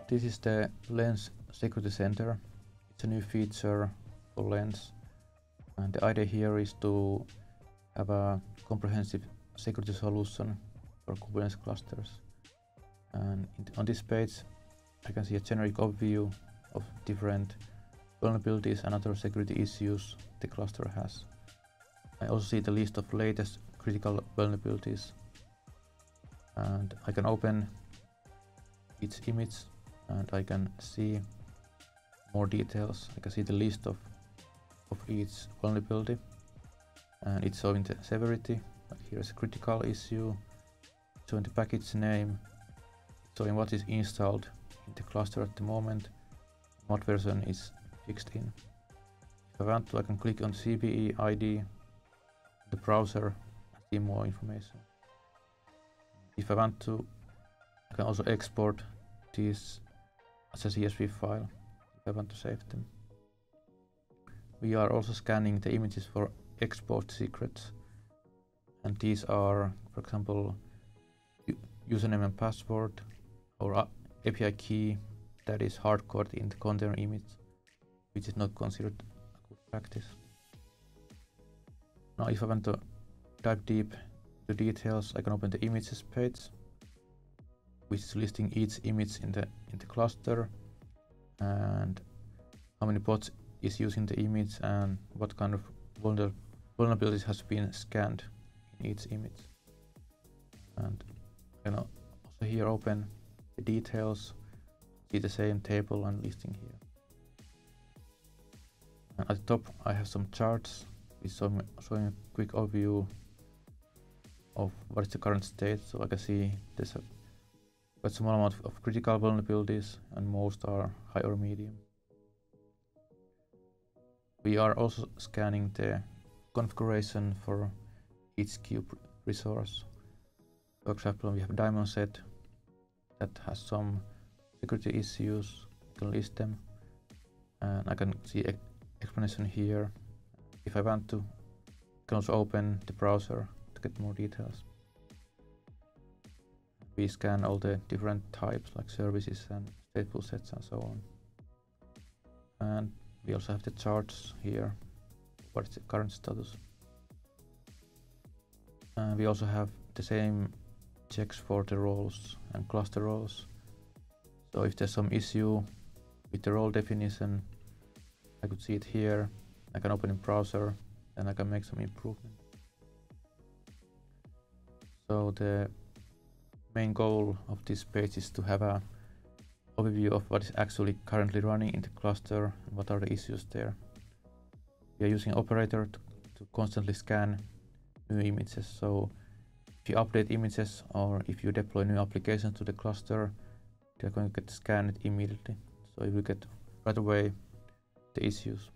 This is the Lens Security Center. It's a new feature for Lens, and the idea here is to have a comprehensive security solution for Kubernetes clusters. And on this page, I can see a generic overview of different vulnerabilities and other security issues the cluster has. I also see the list of latest critical vulnerabilities, and I can open each image and I can see more details. I can see the list of each vulnerability, and it's showing the severity. Like here's a critical issue, showing the package name, showing what is installed in the cluster at the moment, what version is fixed in. If I want to, I can click on CVE ID, the browser, and see more information. If I want to, I can also export these as a CSV file if I want to save them. We are also scanning the images for export secrets, and these are, for example, username and password, or API key that is hard-coded in the container image, which is not considered a good practice. Now if I want to dive deep into details, I can open the images page, which is listing each image in the cluster, and how many bots is using the image, and what kind of vulnerabilities has been scanned in each image. And I can also here open the details, see the same table and listing here. And at the top I have some charts which showing a quick overview of what is the current state. So I can see there's a quite small amount of critical vulnerabilities, and most are high or medium. We are also scanning the configuration for each cube resource. For example, we have daemon set that has some security issues. I can list them, and I can see explanation here. If I want to, I can also open the browser to get more details. We scan all the different types like services and stateful sets and so on. And we also have the charts here, what is the current status. And we also have the same checks for the roles and cluster roles. So if there's some issue with the role definition, I could see it here. I can open in browser and I can make some improvement. So the main goal of this page is to have an overview of what is actually currently running in the cluster and what are the issues there. We are using operator to constantly scan new images. So if you update images or if you deploy new applications to the cluster, they're going to get scanned immediately. So you will get right away the issues.